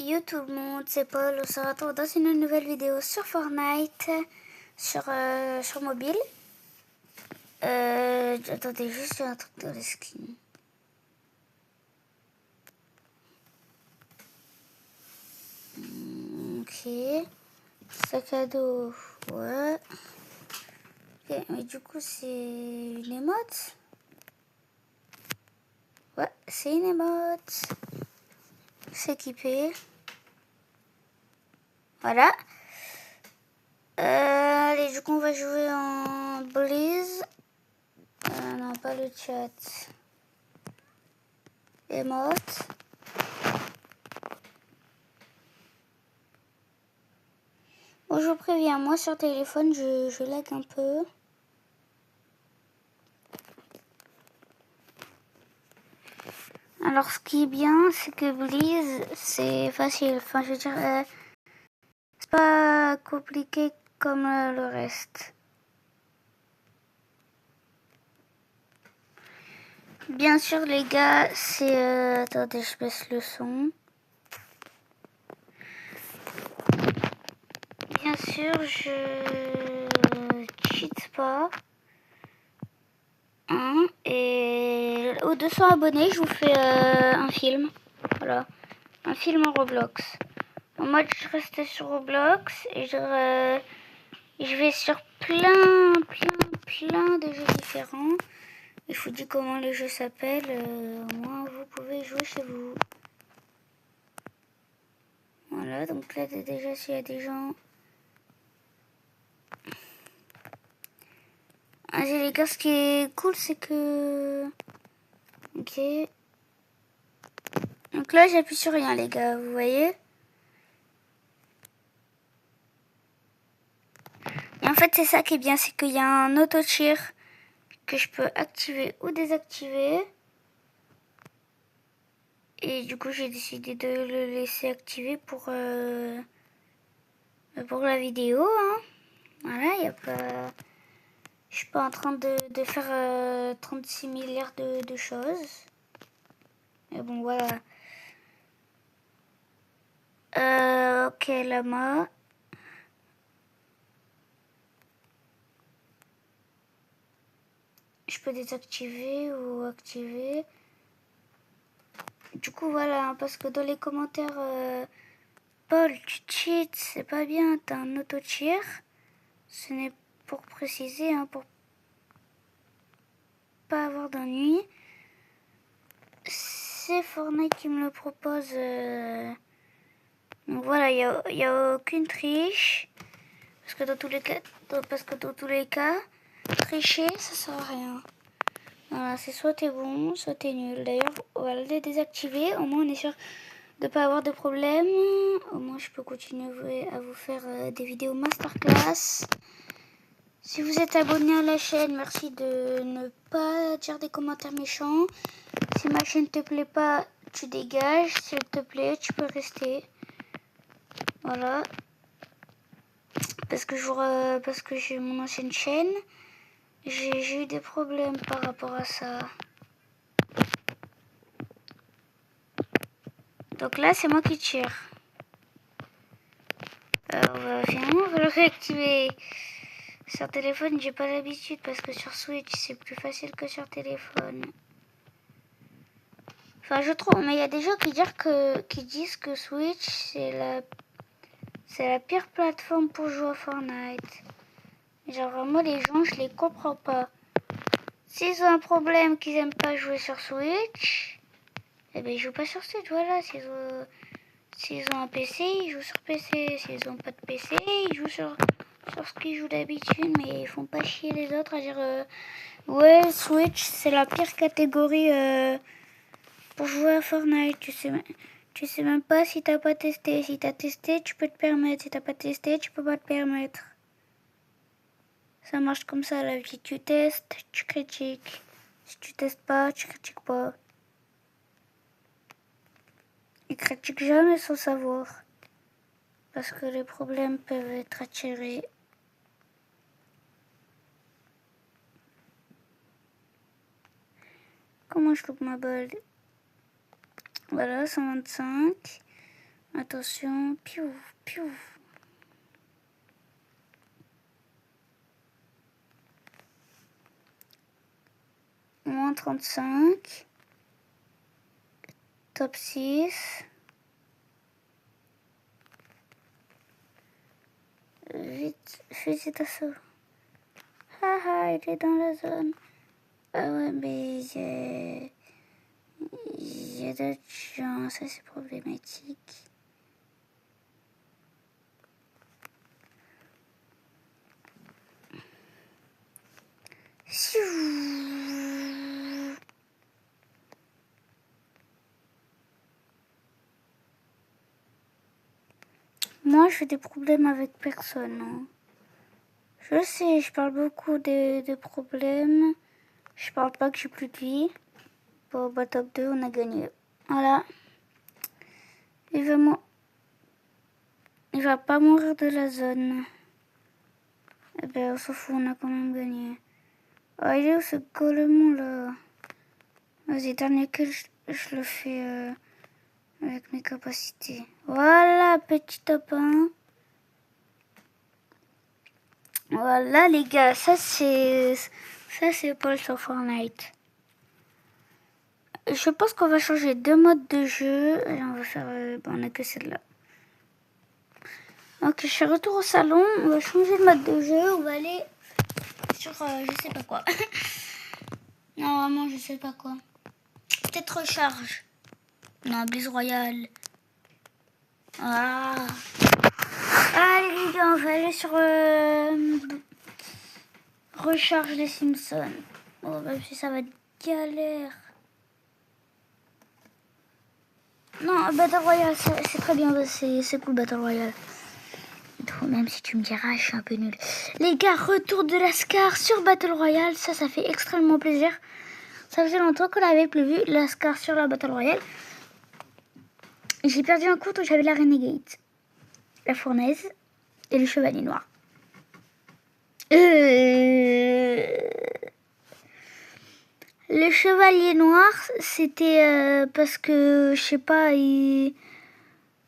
Yo tout le monde, c'est Paul. On se retrouve dans une nouvelle vidéo sur Fortnite, sur mobile. Attendez, juste un truc dans les skins. Ok. Sac à dos, ouais. Ok, mais du coup, c'est une émote. Ouais, c'est une émote. S'équiper. Voilà. Allez, du coup, on va jouer en Blaze. Non, pas le chat. Émote. Bon, je vous préviens, moi sur téléphone, je lag un peu. Alors, ce qui est bien, c'est que Blaze, c'est facile. Enfin, je veux dire, c'est pas compliqué comme le reste. Bien sûr, les gars, c'est... attendez, je baisse le son. Bien sûr, je cheat pas. Hein, et aux 200 abonnés, je vous fais un film. Voilà, un film en Roblox. Moi, je reste sur Roblox et je vais sur plein de jeux différents. Je vous dis comment les jeux s'appellent. Au moins, vous pouvez jouer chez vous. Voilà, donc là, déjà, s'il y a des gens... Ah, les gars, ce qui est cool, c'est que... Ok. Donc là, j'appuie sur rien, les gars, vous voyez? Et en fait, c'est ça qui est bien, c'est qu'il y a un auto-cheer que je peux activer ou désactiver. Et du coup, j'ai décidé de le laisser activer pour la vidéo. Hein. Voilà, il n'y a pas... Je suis pas en train de faire 36 milliards de choses. Mais bon, voilà. Ok, lama. Je peux désactiver ou activer. Du coup, voilà, parce que dans les commentaires, Paul, tu cheats, c'est pas bien, t'as un auto-cheer. Ce n'est pour préciser, hein, pour pas avoir d'ennui. C'est Fortnite qui me le propose. Donc voilà, il y a aucune triche. Parce que dans tous les cas, tricher, ça sert à rien. Voilà, c'est soit t'es bon, soit t'es nul. D'ailleurs, on va le désactiver. Au moins, on est sûr de pas avoir de problème. Au moins, je peux continuer à vous faire des vidéos masterclass. Si vous êtes abonné à la chaîne, merci de ne pas dire des commentaires méchants. Si ma chaîne te plaît pas, tu dégages. Si elle te plaît, tu peux rester. Voilà. Parce que j'ai mon ancienne chaîne, j'ai eu des problèmes par rapport à ça. Donc là, c'est moi qui tire. Finalement, on va le réactiver. Sur téléphone, j'ai pas l'habitude parce que sur Switch, c'est plus facile que sur téléphone. Enfin, je trouve, mais il y a des gens qui disent que Switch, c'est la pire plateforme pour jouer à Fortnite. Genre, vraiment, les gens, je les comprends pas. S'ils ont un problème qu'ils aiment pas jouer sur Switch, eh ben, ils jouent pas sur Switch, voilà. S'ils ont un PC, ils jouent sur PC. S'ils ont pas de PC, ils jouent sur ce qu'ils jouent d'habitude, mais ils font pas chier les autres à dire ouais, Switch, c'est la pire catégorie pour jouer à Fortnite. Tu sais même pas si t'as pas testé. Si t'as testé, tu peux te permettre. Si t'as pas testé, tu peux pas te permettre. Ça marche comme ça, la vie. Tu testes, tu critiques. Si tu testes pas, tu critiques pas. Ils critiquent jamais sans savoir. Parce que les problèmes peuvent être attirés. Comment je loupe ma balle? Voilà, 125. Attention, piou, piou. Moins 35. Top 6. Vite, fusil d'assaut. Haha, il est dans la zone. Ah ouais, mais il y a d'autres gens, ça c'est problématique. Moi, je fais des problèmes avec personne. Hein. Je sais, je parle beaucoup de problèmes. Je parle pas que j'ai plus de vie. Bon, bah top 2, on a gagné. Voilà. Il va pas mourir de la zone. Eh ben, on s'en fout, on a quand même gagné. Oh, il est où ce golemon là? Vas-y, dernier kill, je le fais avec mes capacités. Voilà, petit top 1. Voilà les gars, ça c'est Paul sur Fortnite. Je pense qu'on va changer 2 modes de jeu et on va faire on a que celle-là. Ok, je suis retour au salon, on va changer de mode de jeu, on va aller sur je sais pas quoi. Non, vraiment je sais pas quoi. Peut-être recharge. Non, Blaze Royale. Ah. Allez les gars, on va aller sur recharge les Simpsons. Oh, même si ça va être galère. Non, Battle Royale, c'est très bien, c'est cool Battle Royale. Même si tu me diras, je suis un peu nulle. Les gars, retour de Lascar sur Battle Royale, ça fait extrêmement plaisir. Ça faisait longtemps qu'on avait plus vu Lascar sur la Battle Royale. J'ai perdu un compte où j'avais la Renegade, la Fournaise et le Chevalier Noir. Le Chevalier Noir, c'était parce que, je sais pas,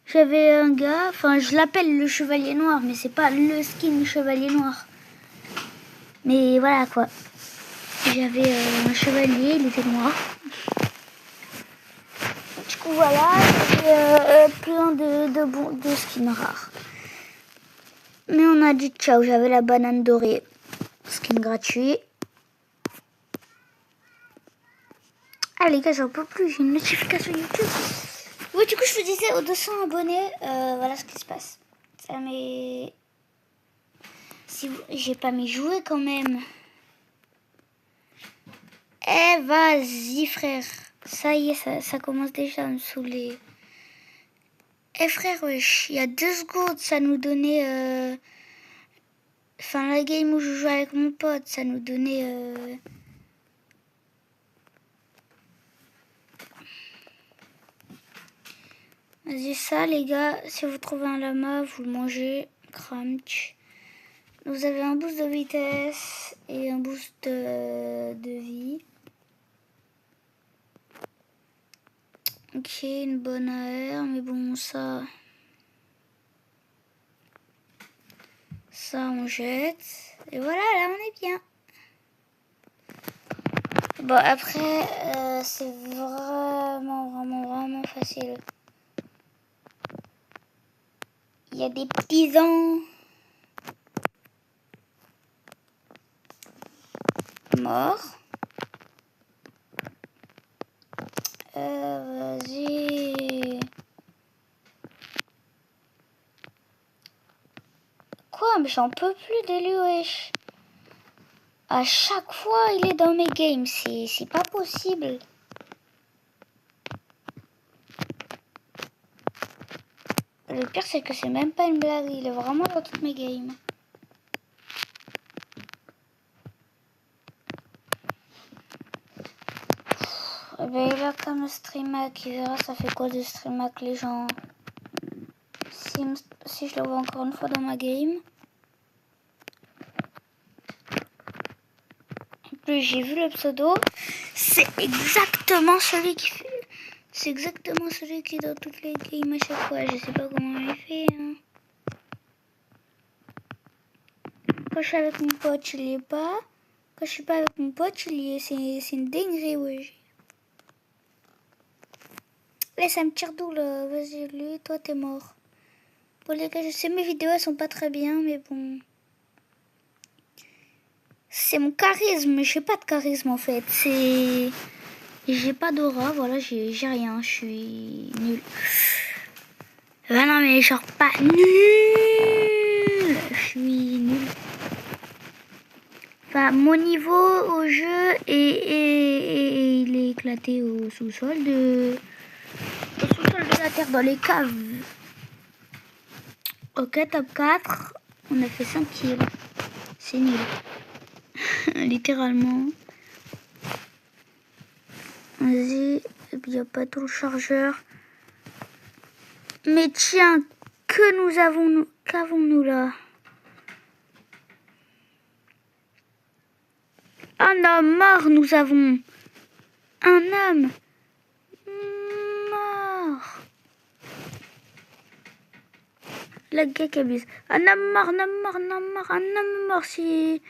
j'avais un gars, enfin je l'appelle le Chevalier Noir, mais c'est pas le skin Chevalier Noir. Mais voilà quoi. J'avais un chevalier, il était noir. Du coup voilà, j'avais plein de skins rares. Mais on a dit ciao, j'avais la banane dorée, skin gratuit. Ah les gars, j'en peux plus, j'ai une notification YouTube. Oui, du coup je vous disais, aux 200 abonnés, voilà ce qui se passe. Ça m'est... Si vous... J'ai pas mes jouets quand même. Eh vas-y frère. Ça y est, ça commence déjà à me saouler. Eh frère, wesh, il y a 2 secondes, ça nous donnait... Enfin, la game où je joue avec mon pote, ça nous donnait... Vas-y, ça les gars, si vous trouvez un lama, vous le mangez. Crunch. Vous avez un boost de vitesse et un boost de vie. Ok, une bonne AR, mais bon, ça on jette. Et voilà, là, on est bien. Bon, après, c'est vraiment facile. Il y a des petits morts. Vas-y. Quoi? Mais j'en peux plus de lui, wesh. À chaque fois, il est dans mes games. C'est pas possible. Le pire, c'est que c'est même pas une blague. Il est vraiment dans toutes mes games. Et ben, il a comme stream hack. Il verra ça fait quoi de stream hack les gens. Si je le vois encore une fois dans ma game. En plus, j'ai vu le pseudo. C'est exactement celui qui fait... C'est exactement celui qui est dans toutes les games à chaque fois. Je sais pas comment il fait. Hein. Quand je suis avec mon pote, je l'ai pas. Quand je suis pas avec mon pote, je l'ai. C'est une dinguerie, ouais. Là, ça me tire d'où là? Vas-y, lui, toi, t'es mort. Bon, les gars, je sais mes vidéos, elles sont pas très bien, mais bon. C'est mon charisme. J'ai pas de charisme en fait. C'est. J'ai pas d'aura, voilà, j'ai rien. Je suis nul. Ah non, mais genre pas nul. Je suis nul. Enfin, mon niveau au jeu il est éclaté au sous-sol de la terre, dans les caves. Ok, top 4. On a fait 5 kills. C'est nul. Littéralement. Vas-y. Il n'y a pas tout le chargeur. Mais tiens, qu'avons-nous là? Un homme mort, nous avons. Un homme mort. La gars qui abuse. Un homme mort, un homme mort, un homme mort, un homme mort. C'est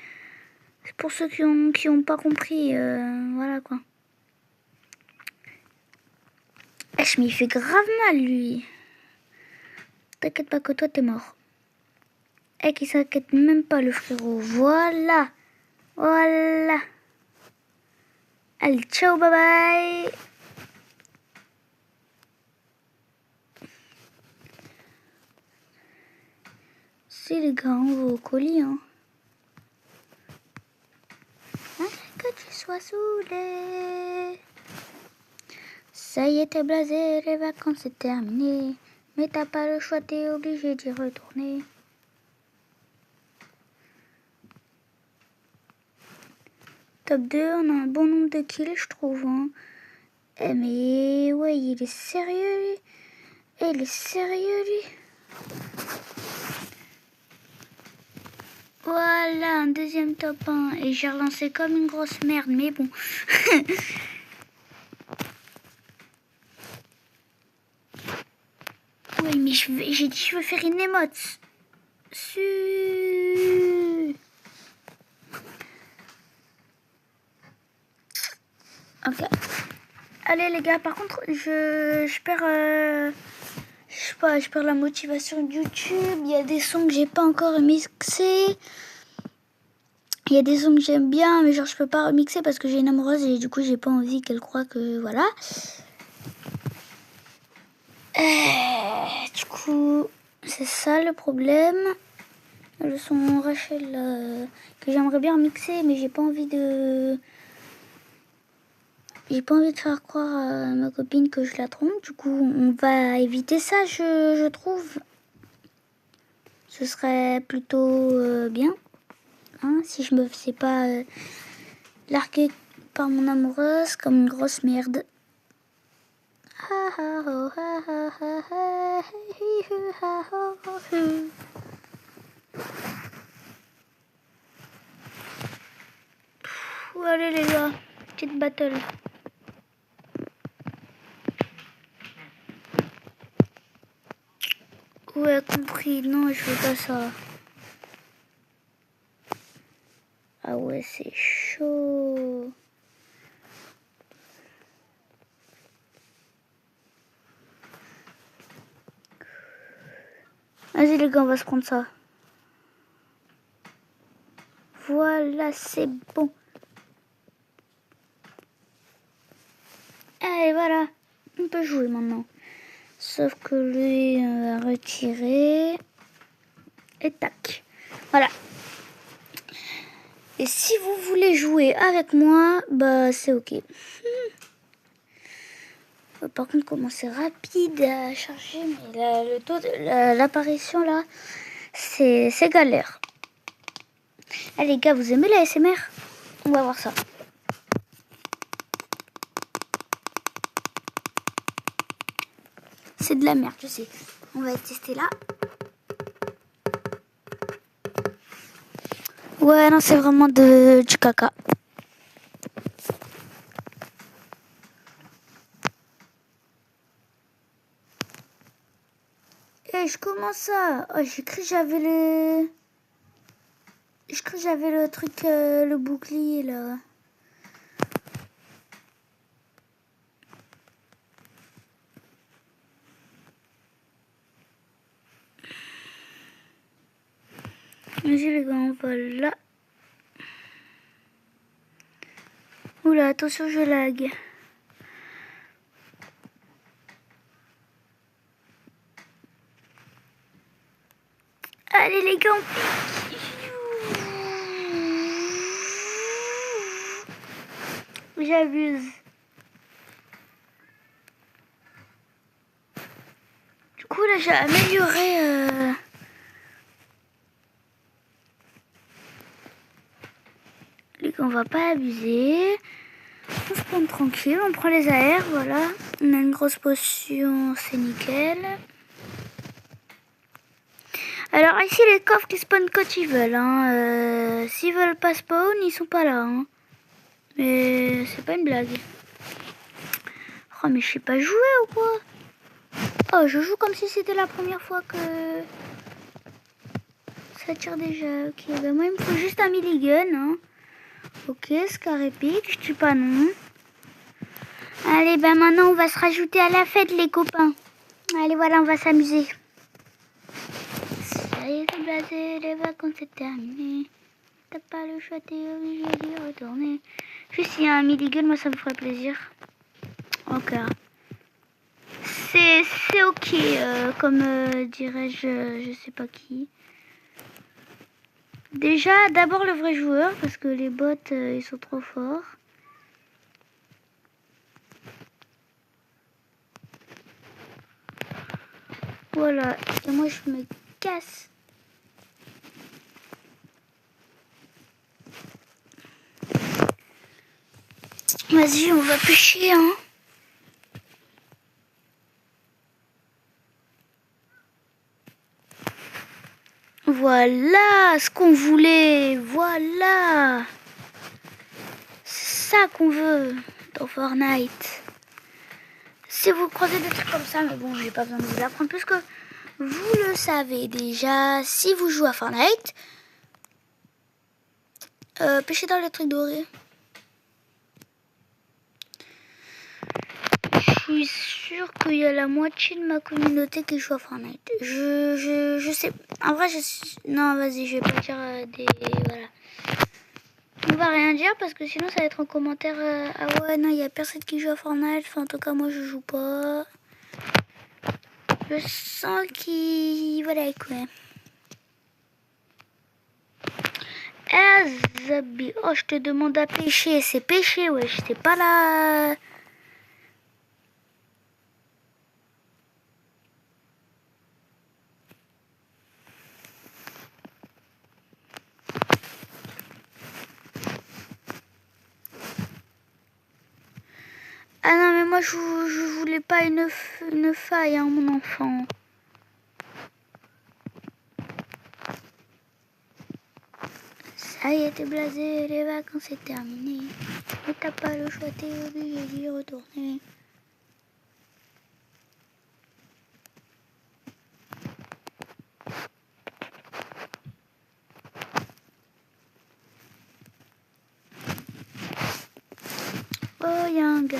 pour ceux qui ont pas compris. Voilà quoi. Mais il fait grave mal lui. T'inquiète pas que toi t'es mort. Qui s'inquiète même pas le frérot. Voilà. Voilà. Allez, ciao, bye bye. C'est les gars, on va au colis, hein. Que tu sois saoulé. Ça y est, t'es blasé, les vacances c'est terminé. Mais t'as pas le choix, t'es obligé d'y retourner. Top 2, on a un bon nombre de kills, je trouve. Hein. Mais ouais, il est sérieux, lui. Il est sérieux, lui. Voilà, un deuxième top 1. Et j'ai relancé comme une grosse merde, mais bon. Oui, mais j'ai dit je veux faire une émote. Ok. Allez les gars, par contre, je perds... je sais pas, je perds la motivation de YouTube. Il y a des sons que j'ai pas encore remixés. Il y a des sons que j'aime bien, mais genre je peux pas remixer parce que j'ai une amoureuse et du coup j'ai pas envie qu'elle croie que voilà. Du coup, c'est ça le problème. Le son Rachel que j'aimerais bien remixer, mais j'ai pas envie de faire croire à ma copine que je la trompe. Du coup, on va éviter ça, je trouve. Ce serait plutôt bien. Hein, si je me faisais pas larguer par mon amoureuse comme une grosse merde. Allez les gars, petite battle. Ouais, compris. Non, je veux pas ça. Ah ouais, c'est chaud. Vas-y les gars, on va se prendre ça. Voilà, c'est bon. Allez, voilà. On peut jouer maintenant. Sauf que lui a retiré. Et tac. Voilà. Et si vous voulez jouer avec moi, bah c'est ok. Par contre, comment c'est rapide à charger, mais le taux de l'apparition là, c'est galère. Allez les gars, vous aimez la SMR? On va voir ça. C'est de la merde, je sais. On va tester là. Ouais, non, c'est vraiment du caca. Eh, je commence ça. Oh, j'ai cru que j'avais le... Je crois que j'avais le truc, le bouclier là. Vas-y les gars, on va là. Oula, attention, je lag. Allez les gars, on pique. J'abuse. Du coup là j'ai amélioré les gars, on va pas abuser. On se prend tranquille, on prend les AR, voilà. On a une grosse potion, c'est nickel. Alors ici les coffres qui spawnent quand ils veulent. Hein. S'ils veulent pas spawn, ils sont pas là. Hein. Mais c'est pas une blague. Oh mais je sais pas jouer ou quoi? Oh je joue comme si c'était la première fois que ça tire déjà. Ok, bah moi il me faut juste un milligun. Hein. Ok, scar épique, je tue pas non. Allez, ben maintenant on va se rajouter à la fête les copains. Allez voilà, on va s'amuser. Ça y est, c'est blasé, les vacances c'est terminé. T'as pas le choix, t'es obligé d'y retourner. Juste s'il y a un milligun, moi ça me ferait plaisir. Ok. C'est ok, comme dirais-je, je sais pas qui. Déjà, d'abord le vrai joueur, parce que les bots, ils sont trop forts. Voilà, et moi je me casse. Vas-y, on va pêcher, hein. Voilà ce qu'on voulait, voilà. C'est ça qu'on veut dans Fortnite. Si vous croisez des trucs comme ça, mais bon, j'ai pas besoin de vous l'apprendre puisque vous le savez déjà. Si vous jouez à Fortnite, pêchez dans les trucs dorés. Je suis sûre qu'il y a la moitié de ma communauté qui joue à Fortnite. Je sais. En vrai, non, vas-y, je vais pas dire des. Voilà. On va rien dire parce que sinon ça va être en commentaire. Ah ouais, non, il y a personne qui joue à Fortnite. Enfin, en tout cas, moi je joue pas. Je sens qu'il. Voilà, quoi. Zabi. Oh, je te demande à pêcher. C'est pêcher, ouais. Je sais pas là. Ah non, mais moi je voulais pas une faille, hein, mon enfant. Ça y est, t'es blasé, les vacances c'est terminé. Mais t'as pas le choix, t'es obligé d'y retourner. Oh, y'a un gars.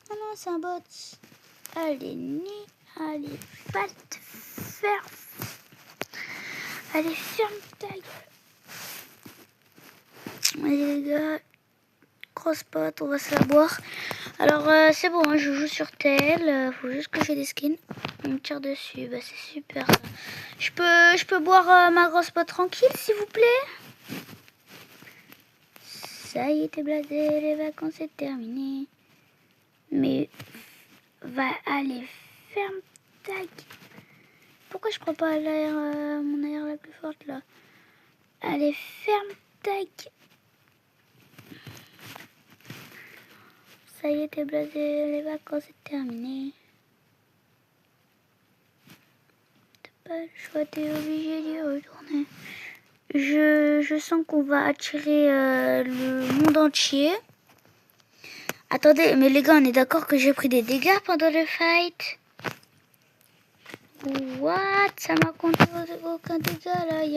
Ah non, c'est un bot. Allez, ni, allez, va te faire. Allez, ferme ta gueule. Allez, les gars. Grosse pote, on va se la boire. Alors, c'est bon, hein, je joue sur tel. Faut juste que j'ai des skins. On me tire dessus. Bah, c'est super ça. Je peux boire ma grosse pote tranquille, s'il vous plaît? Ça y est, t'es blasé, les vacances c'est terminé. Mais va aller, ferme ta gueule. Pourquoi je prends pas l'air, mon air la plus forte là? Allez, ferme ta gueule. Ça y est, t'es blasé, les vacances c'est terminé. T'as pas le choix, t'es obligé d'y retourner. Je sens qu'on va attirer le monde entier. Attendez, mais les gars, on est d'accord que j'ai pris des dégâts pendant le fight? What? Ça m'a compté aucun dégât là. Il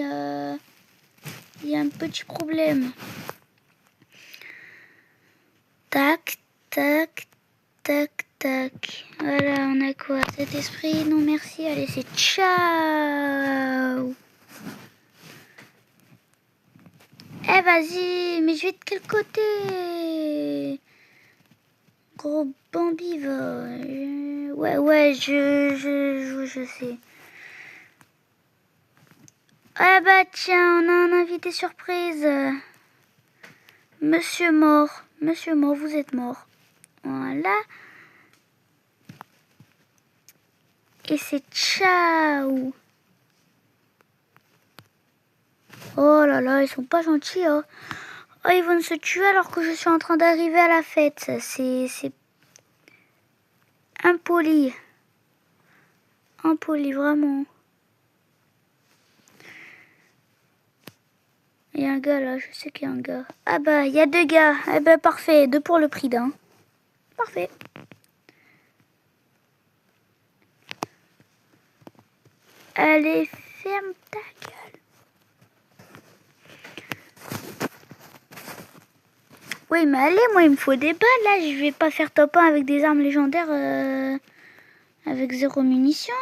y a un petit problème. Tac, tac, tac, tac. Voilà, on a quoi? Cet esprit? Non, merci. Allez, c'est ciao. Eh, vas-y, mais je vais de quel côté? Gros Bambi, va. Ouais, je sais. Ah bah tiens, on a un invité surprise. Monsieur mort, vous êtes mort. Voilà. Et c'est ciao. Oh là là, ils sont pas gentils, hein. Oh, ils vont se tuer alors que je suis en train d'arriver à la fête. C'est impoli. Impoli, vraiment. Il y a un gars là, je sais qu'il y a un gars. Ah bah, il y a 2 gars. Eh bah, parfait, 2 pour le prix d'un. Parfait. Allez, ferme ta gueule. Oui, mais allez, moi, il me faut des balles, là. Je vais pas faire top 1 avec des armes légendaires avec 0 munitions.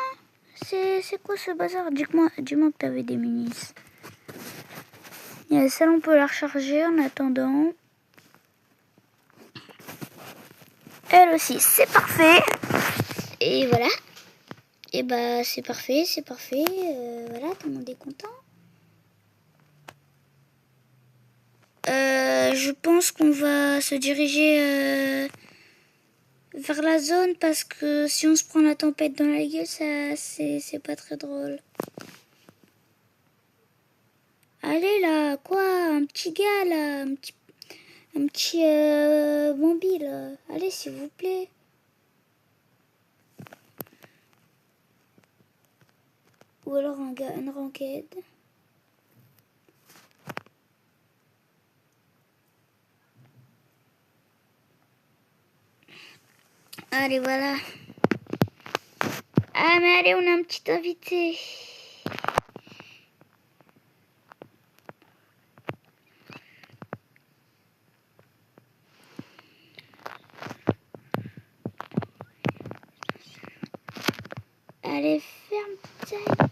C'est quoi ce bazar? Dis-moi que t'avais des munitions. Et celle, on peut la recharger en attendant. Elle aussi, c'est parfait. Et voilà. Et bah, c'est parfait. Voilà, tout le monde est content. Je pense qu'on va se diriger vers la zone parce que si on se prend la tempête dans la gueule, ça c'est pas très drôle. Allez là, quoi? Un petit gars là, un petit Bambi là. Allez, s'il vous plaît. Ou alors un gars, une ranked. Allez, voilà. Ah, mais allez, on a un petit invité. Allez, ferme ta gueule.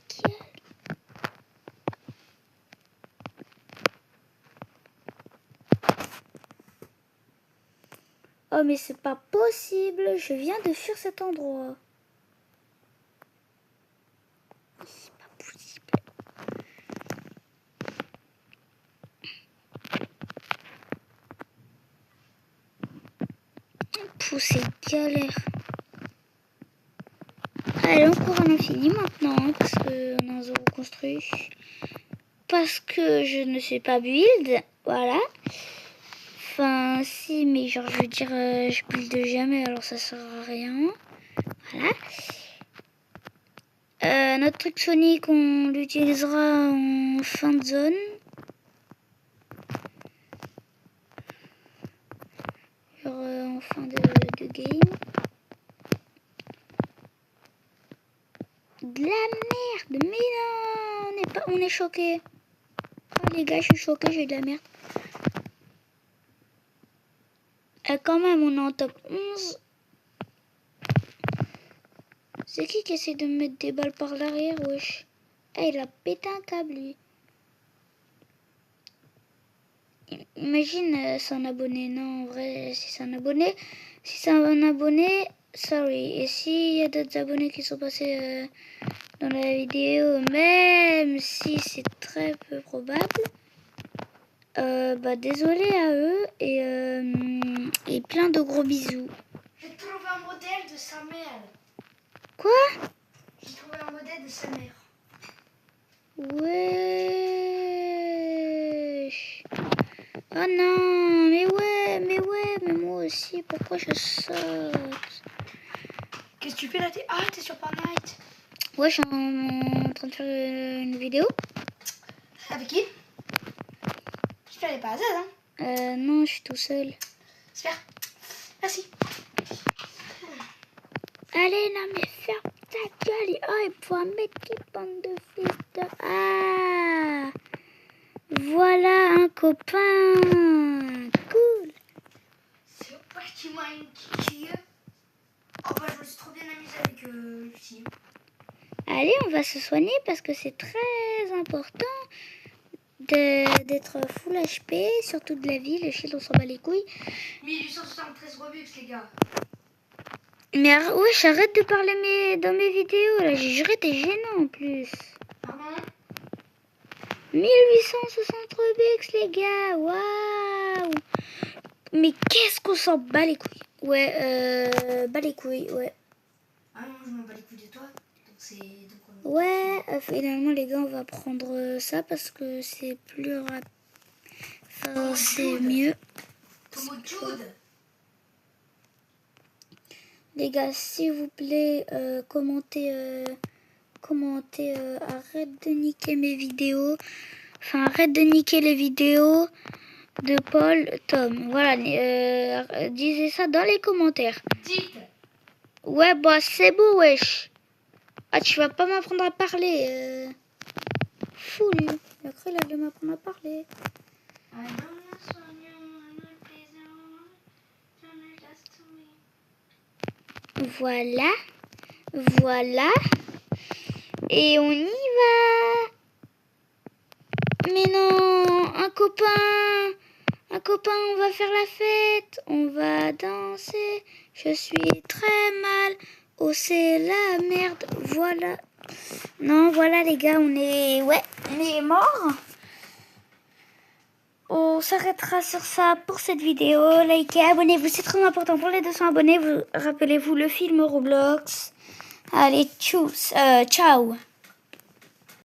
Oh, mais c'est pas possible. Je viens de fuir cet endroit. C'est pas possible. Pouh, c'est galère. Allez, encore à l'infini maintenant, hein, parce qu'on a un zéro construit. Parce que je ne sais pas build. Voilà. Enfin, si, mais genre, je veux dire, je build jamais, alors ça sert à rien. Voilà. Notre truc Sonic, on l'utilisera en fin de zone. Genre en fin de game. De la merde, mais non, on est choqués. Oh les gars, je suis choquée, j'ai de la merde. Quand même, on est en top 11. C'est qui essaie de me mettre des balles par l'arrière, wesh? Ah, il a pété un câble, lui. Imagine, c'est un abonné. Non, en vrai, si c'est un abonné, sorry. Et s'il y a d'autres abonnés qui sont passés dans la vidéo, même si c'est très peu probable, bah désolé à eux et plein de gros bisous. J'ai trouvé un modèle de sa mère. Quoi? J'ai trouvé un modèle de sa mère. Wesh. Oh non, mais moi aussi, pourquoi je saute? Qu'est-ce que tu fais là? Ah, t'es sur Fortnite. Ouais, je suis en train de faire une vidéo. Avec qui? J'espère qu'elle est pas à Z, hein? Non, je suis tout seul. Super. Merci. Allez, non mais ferme ta gueule. Et, oh, il faut un mec qui bande de fils de... Ah, voilà un copain. Cool. C'est parti-moi une kiki. Oh bah je me suis trop bien amusée avec Lucie. Allez, on va se soigner parce que c'est très important d'être full HP, surtout de la vie. Le shield, on s'en bat les couilles. 1873 Robux, les gars. Mais wesh, arrête de parler dans mes vidéos, là. J'ai juré, t'es gênant en plus. Pardon? 1860 Robux, les gars. Waouh. Mais qu'est-ce qu'on s'en bat les couilles. Ouais, bat les couilles, ouais. Ah non, je m'en bats les couilles de toi. Donc c'est... Ouais, finalement, les gars, on va prendre ça parce que c'est plus rapide. Enfin, c'est mieux. Tomo Jude. Les gars, s'il vous plaît, commentez, arrête de niquer mes vidéos. Enfin, arrête de niquer les vidéos de Paul Tom. Voilà, disez ça dans les commentaires. Dites. Ouais, bah c'est beau, wesh. Ah, tu vas pas m'apprendre à parler. Fou, lui. Il a cru qu'il allait m'apprendre à parler. Voilà. Voilà. Et on y va. Mais non, un copain, on va faire la fête, on va danser. Je suis très mal. Oh, c'est la merde. Voilà. Non, voilà les gars, on est morts. On s'arrêtera sur ça pour cette vidéo. Likez, abonnez-vous, c'est très important pour les 200 abonnés. Rappelez-vous le film Roblox. Allez, tchuss, ciao.